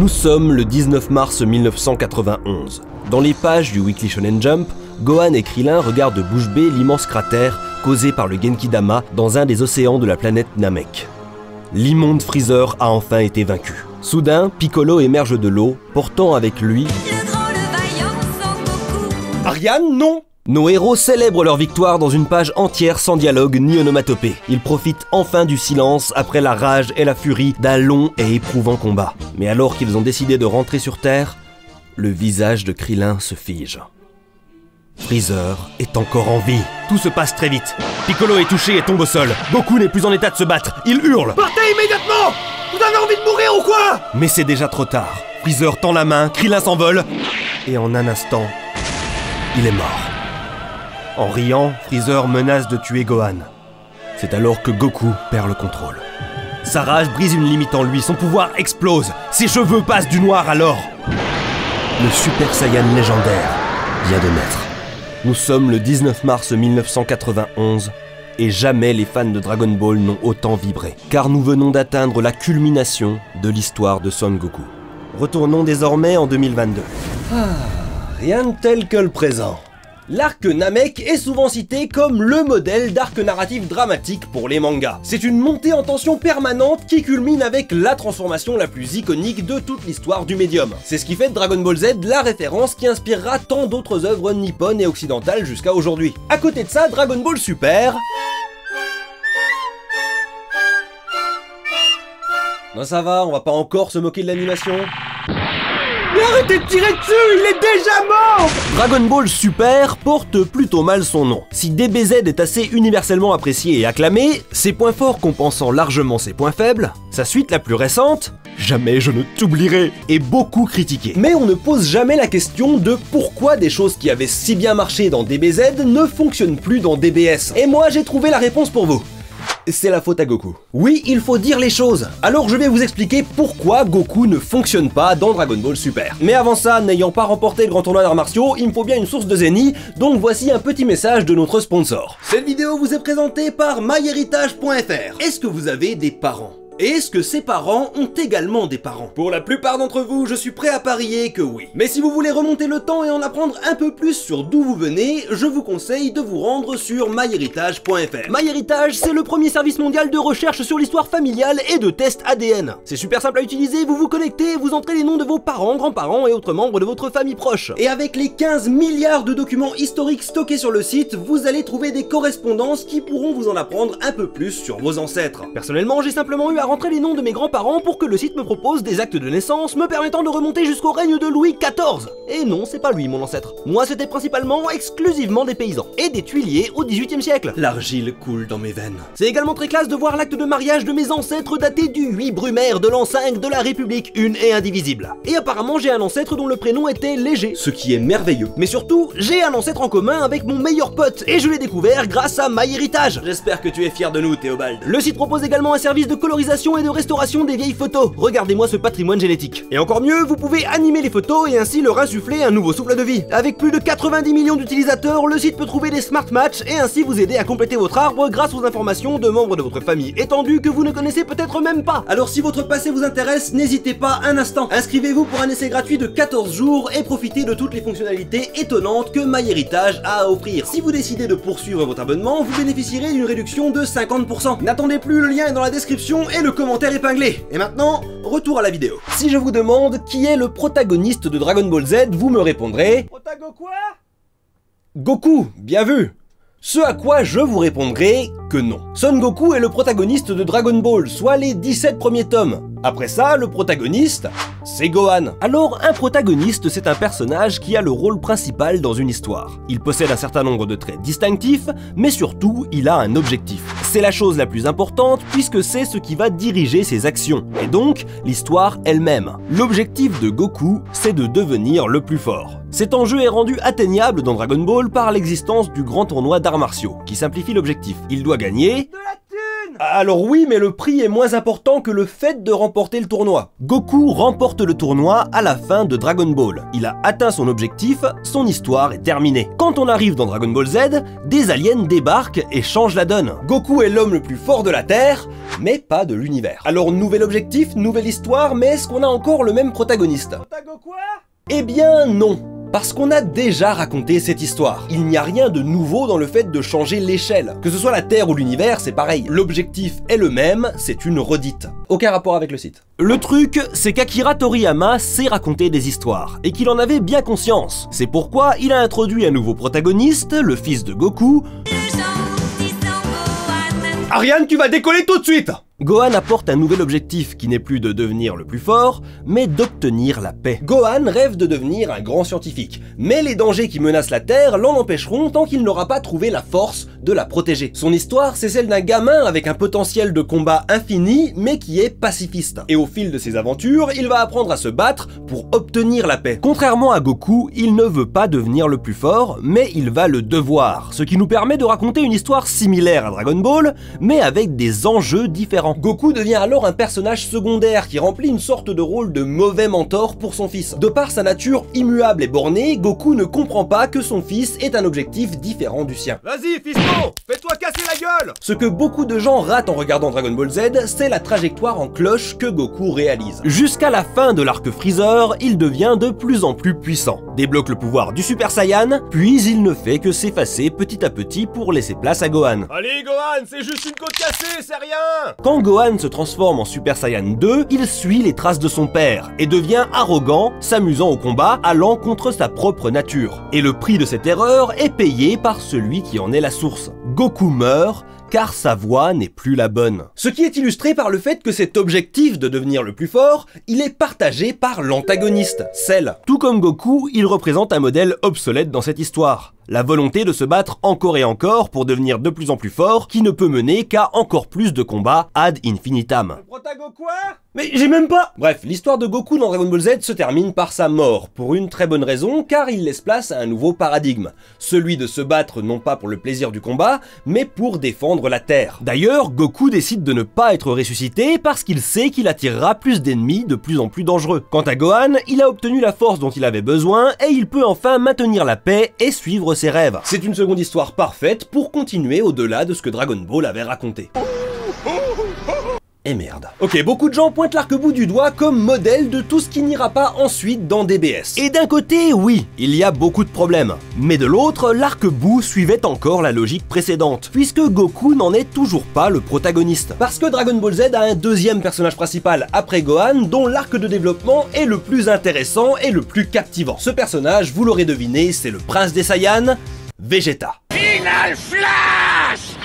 Nous sommes le 19 mars 1991. Dans les pages du Weekly Shonen Jump, Gohan et Krillin regardent bouche bée l'immense cratère causé par le Genki-Dama dans un des océans de la planète Namek. L'immonde Freezer a enfin été vaincu. Soudain, Piccolo émerge de l'eau, portant avec lui... Le grand, le vaillant Son Goku. Ariane, non! Nos héros célèbrent leur victoire dans une page entière sans dialogue ni onomatopée. Ils profitent enfin du silence après la rage et la furie d'un long et éprouvant combat. Mais alors qu'ils ont décidé de rentrer sur Terre, le visage de Krillin se fige. Freezer est encore en vie. Tout se passe très vite. Piccolo est touché et tombe au sol. Goku n'est plus en état de se battre. Il hurle. Partez immédiatement! Vous avez envie de mourir ou quoi? Mais c'est déjà trop tard. Freezer tend la main, Krillin s'envole, et en un instant, il est mort. En riant, Freezer menace de tuer Gohan. C'est alors que Goku perd le contrôle. Sa rage brise une limite en lui, son pouvoir explose, ses cheveux passent du noir à l'or. Le Super Saiyan légendaire vient de naître. Nous sommes le 19 mars 1991 et jamais les fans de Dragon Ball n'ont autant vibré, car nous venons d'atteindre la culmination de l'histoire de Son Goku. Retournons désormais en 2022. Rien de tel que le présent. L'arc Namek est souvent cité comme le modèle d'arc narratif dramatique pour les mangas. C'est une montée en tension permanente qui culmine avec la transformation la plus iconique de toute l'histoire du médium. C'est ce qui fait de Dragon Ball Z la référence qui inspirera tant d'autres œuvres nippones et occidentales jusqu'à aujourd'hui. À côté de ça, Dragon Ball Super... Non ça va, on va pas encore se moquer de l'animation. Mais arrêtez de tirer dessus, il est déjà mort! Dragon Ball Super porte plutôt mal son nom. Si DBZ est assez universellement apprécié et acclamé, ses points forts compensant largement ses points faibles, sa suite la plus récente, Jamais je ne t'oublierai, est beaucoup critiquée. Mais on ne pose jamais la question de pourquoi des choses qui avaient si bien marché dans DBZ ne fonctionnent plus dans DBS. Et moi j'ai trouvé la réponse pour vous. C'est la faute à Goku. Oui, il faut dire les choses. Alors je vais vous expliquer pourquoi Goku ne fonctionne pas dans Dragon Ball Super. Mais avant ça, n'ayant pas remporté le grand tournoi d'arts martiaux, il me faut bien une source de zénith, donc voici un petit message de notre sponsor. Cette vidéo vous est présentée par myheritage.fr. Est-ce que vous avez des parents ? Et est-ce que ces parents ont également des parents? Pour la plupart d'entre vous, je suis prêt à parier que oui. Mais si vous voulez remonter le temps et en apprendre un peu plus sur d'où vous venez, je vous conseille de vous rendre sur myheritage.fr. MyHeritage, c'est le premier service mondial de recherche sur l'histoire familiale et de tests ADN. C'est super simple à utiliser, vous vous connectez et vous entrez les noms de vos parents, grands-parents et autres membres de votre famille proche. Et avec les 15 milliards de documents historiques stockés sur le site, vous allez trouver des correspondances qui pourront vous en apprendre un peu plus sur vos ancêtres. Personnellement, j'ai simplement eu à rentrer les noms de mes grands-parents pour que le site me propose des actes de naissance me permettant de remonter jusqu'au règne de Louis XIV. Et non, c'est pas lui mon ancêtre. Moi, c'était principalement, exclusivement des paysans et des tuiliers au XVIIIe siècle. L'argile coule dans mes veines. C'est également très classe de voir l'acte de mariage de mes ancêtres daté du 8 Brumaire de l'an 5 de la République une et indivisible. Et apparemment, j'ai un ancêtre dont le prénom était Léger, ce qui est merveilleux. Mais surtout, j'ai un ancêtre en commun avec mon meilleur pote et je l'ai découvert grâce à MyHeritage. J'espère que tu es fier de nous, Théobald. Le site propose également un service de colorisation et de restauration des vieilles photos. Regardez-moi ce patrimoine génétique. Et encore mieux, vous pouvez animer les photos et ainsi leur insuffler un nouveau souffle de vie. Avec plus de 90 millions d'utilisateurs, le site peut trouver des smart matchs et ainsi vous aider à compléter votre arbre grâce aux informations de membres de votre famille étendue que vous ne connaissez peut-être même pas. Alors si votre passé vous intéresse, n'hésitez pas un instant. Inscrivez-vous pour un essai gratuit de 14 jours et profitez de toutes les fonctionnalités étonnantes que MyHeritage a à offrir. Si vous décidez de poursuivre votre abonnement, vous bénéficierez d'une réduction de 50%. N'attendez plus, le lien est dans la description et le commentaire épinglé. Et maintenant, retour à la vidéo. Si je vous demande qui est le protagoniste de Dragon Ball Z, vous me répondrez... Protago quoi? Goku, bien vu. Ce à quoi je vous répondrai que non. Son Goku est le protagoniste de Dragon Ball, soit les 17 premiers tomes. Après ça, le protagoniste, c'est Gohan. Alors, un protagoniste, c'est un personnage qui a le rôle principal dans une histoire. Il possède un certain nombre de traits distinctifs, mais surtout, il a un objectif. C'est la chose la plus importante, puisque c'est ce qui va diriger ses actions, et donc, l'histoire elle-même. L'objectif de Goku, c'est de devenir le plus fort. Cet enjeu est rendu atteignable dans Dragon Ball par l'existence du grand tournoi d'arts martiaux, qui simplifie l'objectif. Il doit gagner... De la thune! Alors oui, mais le prix est moins important que le fait de remporter le tournoi. Goku remporte le tournoi à la fin de Dragon Ball. Il a atteint son objectif, son histoire est terminée. Quand on arrive dans Dragon Ball Z, des aliens débarquent et changent la donne. Goku est l'homme le plus fort de la Terre, mais pas de l'univers. Alors nouvel objectif, nouvelle histoire, mais est-ce qu'on a encore le même protagoniste? Eh bien non. Parce qu'on a déjà raconté cette histoire. Il n'y a rien de nouveau dans le fait de changer l'échelle. Que ce soit la Terre ou l'univers, c'est pareil. L'objectif est le même, c'est une redite. Aucun rapport avec le site. Le truc, c'est qu'Akira Toriyama sait raconter des histoires, et qu'il en avait bien conscience. C'est pourquoi il a introduit un nouveau protagoniste, le fils de Goku. Ariane, tu vas décoller tout de suite! Gohan apporte un nouvel objectif qui n'est plus de devenir le plus fort, mais d'obtenir la paix. Gohan rêve de devenir un grand scientifique, mais les dangers qui menacent la Terre l'en empêcheront tant qu'il n'aura pas trouvé la force de la protéger. Son histoire, c'est celle d'un gamin avec un potentiel de combat infini, mais qui est pacifiste. Et au fil de ses aventures, il va apprendre à se battre pour obtenir la paix. Contrairement à Goku, il ne veut pas devenir le plus fort, mais il va le devoir, ce qui nous permet de raconter une histoire similaire à Dragon Ball, mais avec des enjeux différents. Goku devient alors un personnage secondaire qui remplit une sorte de rôle de mauvais mentor pour son fils. De par sa nature immuable et bornée, Goku ne comprend pas que son fils ait un objectif différent du sien. Vas-y, fiston, fais-toi casser la gueule! Ce que beaucoup de gens ratent en regardant Dragon Ball Z, c'est la trajectoire en cloche que Goku réalise. Jusqu'à la fin de l'arc Freezer, il devient de plus en plus puissant, débloque le pouvoir du Super Saiyan, puis il ne fait que s'effacer petit à petit pour laisser place à Gohan. Allez, Gohan, c'est juste une côte cassée, c'est rien! Quand Gohan se transforme en Super Saiyan 2, il suit les traces de son père et devient arrogant, s'amusant au combat, allant contre sa propre nature. Et le prix de cette erreur est payé par celui qui en est la source. Goku meurt, car sa voix n'est plus la bonne. Ce qui est illustré par le fait que cet objectif de devenir le plus fort, il est partagé par l'antagoniste, Cell. Tout comme Goku, il représente un modèle obsolète dans cette histoire. La volonté de se battre encore et encore pour devenir de plus en plus fort, qui ne peut mener qu'à encore plus de combats ad infinitum. Protago quoi? Mais j'ai même pas... Bref, l'histoire de Goku dans Dragon Ball Z se termine par sa mort, pour une très bonne raison, car il laisse place à un nouveau paradigme. Celui de se battre non pas pour le plaisir du combat, mais pour défendre la Terre. D'ailleurs, Goku décide de ne pas être ressuscité parce qu'il sait qu'il attirera plus d'ennemis de plus en plus dangereux. Quant à Gohan, il a obtenu la force dont il avait besoin, et il peut enfin maintenir la paix et suivre ses rêves. C'est une seconde histoire parfaite pour continuer au-delà de ce que Dragon Ball avait raconté. Et merde. Ok, beaucoup de gens pointent l'Arc-Bout du doigt comme modèle de tout ce qui n'ira pas ensuite dans DBS. Et d'un côté, oui, il y a beaucoup de problèmes. Mais de l'autre, l'Arc-Bout suivait encore la logique précédente, puisque Goku n'en est toujours pas le protagoniste. Parce que Dragon Ball Z a un deuxième personnage principal après Gohan, dont l'arc de développement est le plus intéressant et le plus captivant. Ce personnage, vous l'aurez deviné, c'est le prince des Saiyans, Vegeta. Final Flash!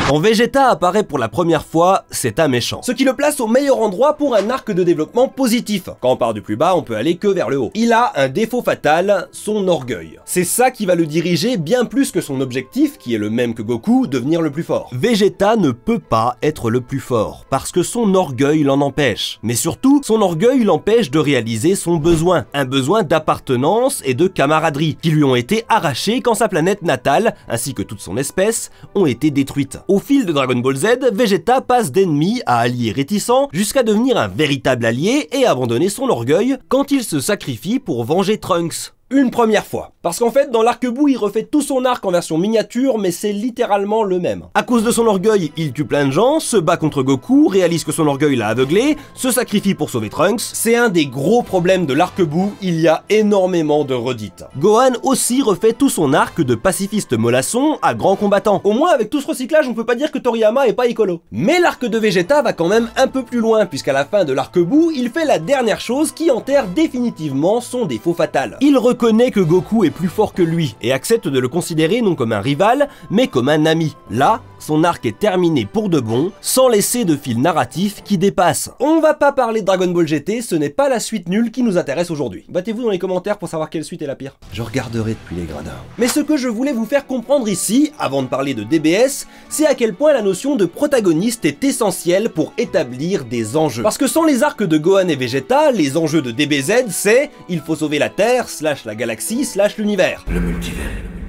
Quand Vegeta apparaît pour la première fois, c'est un méchant. Ce qui le place au meilleur endroit pour un arc de développement positif. Quand on part du plus bas, on peut aller que vers le haut. Il a un défaut fatal, son orgueil. C'est ça qui va le diriger bien plus que son objectif, qui est le même que Goku, devenir le plus fort. Vegeta ne peut pas être le plus fort, parce que son orgueil l'en empêche. Mais surtout, son orgueil l'empêche de réaliser son besoin. Un besoin d'appartenance et de camaraderie, qui lui ont été arrachés quand sa planète natale, ainsi que toute son espèce, ont été détruites. Au fil de Dragon Ball Z, Vegeta passe d'ennemi à allié réticent jusqu'à devenir un véritable allié et abandonner son orgueil quand il se sacrifie pour venger Trunks. Une première fois. Parce qu'en fait, dans l'Arc-Bout, il refait tout son arc en version miniature, mais c'est littéralement le même. À cause de son orgueil, il tue plein de gens, se bat contre Goku, réalise que son orgueil l'a aveuglé, se sacrifie pour sauver Trunks. C'est un des gros problèmes de l'Arc-Bout, il y a énormément de redites. Gohan aussi refait tout son arc de pacifiste mollasson à grand combattant. Au moins, avec tout ce recyclage, on peut pas dire que Toriyama est pas écolo. Mais l'arc de Vegeta va quand même un peu plus loin, puisqu'à la fin de l'Arc-Bout, il fait la dernière chose qui enterre définitivement son défaut fatal. Il reconnaît que Goku est plus fort que lui et accepte de le considérer non comme un rival, mais comme un ami. Là, son arc est terminé pour de bon, sans laisser de fil narratif qui dépasse. On va pas parler de Dragon Ball GT, ce n'est pas la suite nulle qui nous intéresse aujourd'hui. Battez-vous dans les commentaires pour savoir quelle suite est la pire. Je regarderai depuis les gradins. Mais ce que je voulais vous faire comprendre ici, avant de parler de DBS, c'est à quel point la notion de protagoniste est essentielle pour établir des enjeux. Parce que sans les arcs de Gohan et Vegeta, les enjeux de DBZ, c'est il faut sauver la Terre, / la galaxie, / l'univers. Le multivers.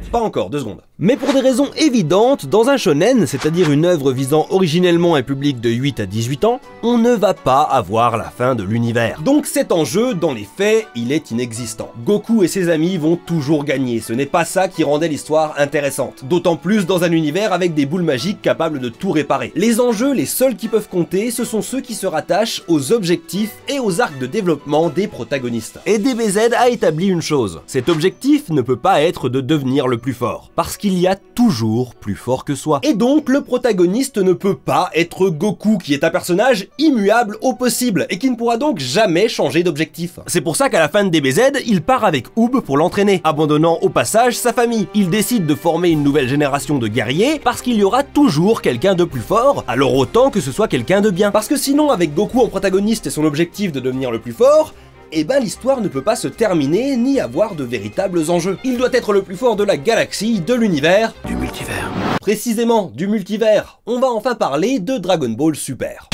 pas encore, 2 secondes. Mais pour des raisons évidentes, dans un shonen, c'est-à-dire une œuvre visant originellement un public de 8 à 18 ans, on ne va pas avoir la fin de l'univers. Donc cet enjeu, dans les faits, il est inexistant. Goku et ses amis vont toujours gagner, ce n'est pas ça qui rendait l'histoire intéressante. D'autant plus dans un univers avec des boules magiques capables de tout réparer. Les enjeux, les seuls qui peuvent compter, ce sont ceux qui se rattachent aux objectifs et aux arcs de développement des protagonistes. Et DBZ a établi une chose, cet objectif ne peut pas être de devenir le plus fort, parce qu'il y a toujours plus fort que soi. Et donc le protagoniste ne peut pas être Goku, qui est un personnage immuable au possible, et qui ne pourra donc jamais changer d'objectif. C'est pour ça qu'à la fin de DBZ, il part avec Oob pour l'entraîner, abandonnant au passage sa famille. Il décide de former une nouvelle génération de guerriers, parce qu'il y aura toujours quelqu'un de plus fort, alors autant que ce soit quelqu'un de bien. Parce que sinon, avec Goku en protagoniste et son objectif de devenir le plus fort, eh ben l'histoire ne peut pas se terminer ni avoir de véritables enjeux. Il doit être le plus fort de la galaxie, de l'univers, du multivers. Précisément, du multivers. On va enfin parler de Dragon Ball Super.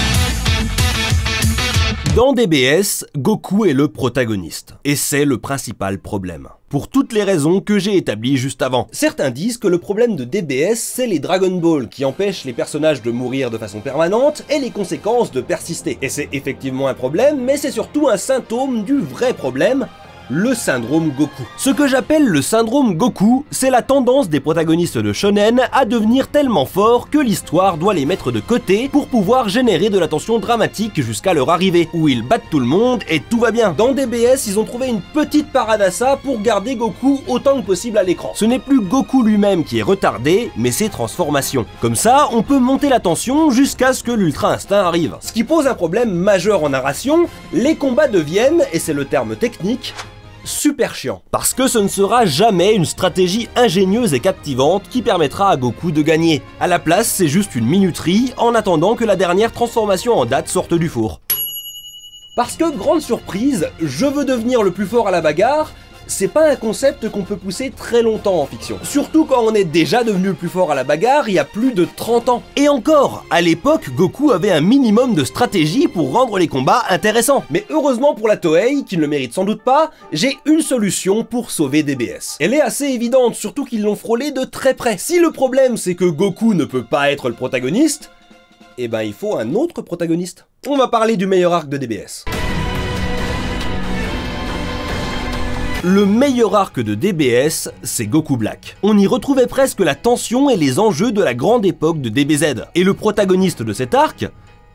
Dans DBS, Goku est le protagoniste, et c'est le principal problème. Pour toutes les raisons que j'ai établies juste avant. Certains disent que le problème de DBS, c'est les Dragon Ball, qui empêchent les personnages de mourir de façon permanente, et les conséquences de persister. Et c'est effectivement un problème, mais c'est surtout un symptôme du vrai problème, le syndrome Goku. Ce que j'appelle le syndrome Goku, c'est la tendance des protagonistes de shonen à devenir tellement forts que l'histoire doit les mettre de côté pour pouvoir générer de la tension dramatique jusqu'à leur arrivée, où ils battent tout le monde et tout va bien. Dans DBS, ils ont trouvé une petite parade à ça pour garder Goku autant que possible à l'écran. Ce n'est plus Goku lui-même qui est retardé, mais ses transformations. Comme ça, on peut monter la tension jusqu'à ce que l'Ultra Instinct arrive. Ce qui pose un problème majeur en narration, les combats deviennent, et c'est le terme technique, super chiant. Parce que ce ne sera jamais une stratégie ingénieuse et captivante qui permettra à Goku de gagner. À la place, c'est juste une minuterie en attendant que la dernière transformation en date sorte du four. Parce que, grande surprise, je veux devenir le plus fort à la bagarre, c'est pas un concept qu'on peut pousser très longtemps en fiction. Surtout quand on est déjà devenu le plus fort à la bagarre il y a plus de 30 ans. Et encore, à l'époque, Goku avait un minimum de stratégie pour rendre les combats intéressants. Mais heureusement pour la Toei, qui ne le mérite sans doute pas, j'ai une solution pour sauver DBS. Elle est assez évidente, surtout qu'ils l'ont frôlé de très près. Si le problème c'est que Goku ne peut pas être le protagoniste, eh ben il faut un autre protagoniste. On va parler du meilleur arc de DBS. Le meilleur arc de DBS, c'est Goku Black. On y retrouvait presque la tension et les enjeux de la grande époque de DBZ. Et le protagoniste de cet arc,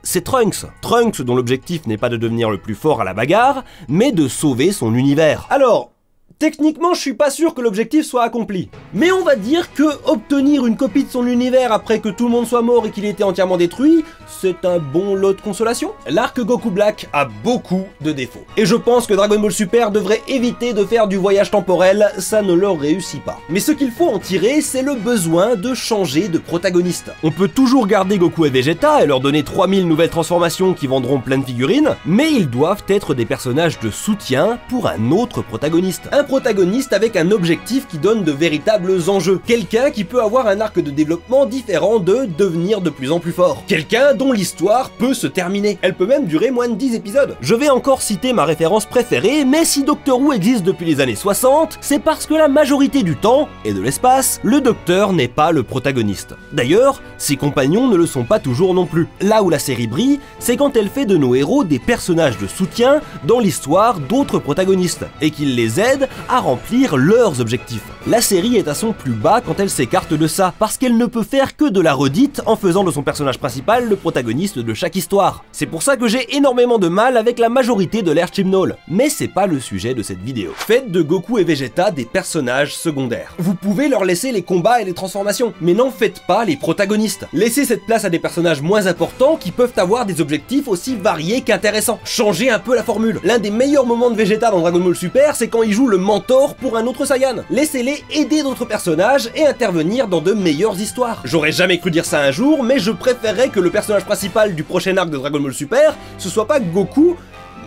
c'est Trunks. Trunks dont l'objectif n'est pas de devenir le plus fort à la bagarre, mais de sauver son univers. Alors, techniquement, je suis pas sûr que l'objectif soit accompli. Mais on va dire que obtenir une copie de son univers après que tout le monde soit mort et qu'il ait été entièrement détruit, c'est un bon lot de consolation. L'arc Goku Black a beaucoup de défauts. Et je pense que Dragon Ball Super devrait éviter de faire du voyage temporel, ça ne leur réussit pas. Mais ce qu'il faut en tirer, c'est le besoin de changer de protagoniste. On peut toujours garder Goku et Vegeta et leur donner 3000 nouvelles transformations qui vendront plein de figurines, mais ils doivent être des personnages de soutien pour un autre protagoniste. Un protagoniste avec un objectif qui donne de véritables enjeux. Quelqu'un qui peut avoir un arc de développement différent de devenir de plus en plus fort. Quelqu'un dont l'histoire peut se terminer. Elle peut même durer moins de 10 épisodes. Je vais encore citer ma référence préférée, mais si Doctor Who existe depuis les années 60, c'est parce que la majorité du temps, et de l'espace, le Docteur n'est pas le protagoniste. D'ailleurs, ses compagnons ne le sont pas toujours non plus. Là où la série brille, c'est quand elle fait de nos héros des personnages de soutien dans l'histoire d'autres protagonistes, et qu'ils les aident à remplir leurs objectifs. La série est à son plus bas quand elle s'écarte de ça, parce qu'elle ne peut faire que de la redite en faisant de son personnage principal le protagoniste de chaque histoire. C'est pour ça que j'ai énormément de mal avec la majorité de l'ère Chibnall. Mais c'est pas le sujet de cette vidéo. Faites de Goku et Vegeta des personnages secondaires. Vous pouvez leur laisser les combats et les transformations, mais n'en faites pas les protagonistes. Laissez cette place à des personnages moins importants qui peuvent avoir des objectifs aussi variés qu'intéressants. Changez un peu la formule. L'un des meilleurs moments de Vegeta dans Dragon Ball Super, c'est quand il joue le mentor pour un autre Saiyan. Laissez-les aider d'autres personnages et intervenir dans de meilleures histoires. J'aurais jamais cru dire ça un jour, mais je préférerais que le personnage principal du prochain arc de Dragon Ball Super, ce soit pas Goku,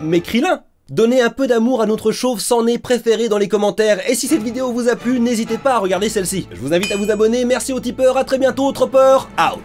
mais Krillin. Donnez un peu d'amour à notre chauve sans nez préféré dans les commentaires, et si cette vidéo vous a plu, n'hésitez pas à regarder celle-ci. Je vous invite à vous abonner, merci aux tipeurs, à très bientôt, Tropper, out.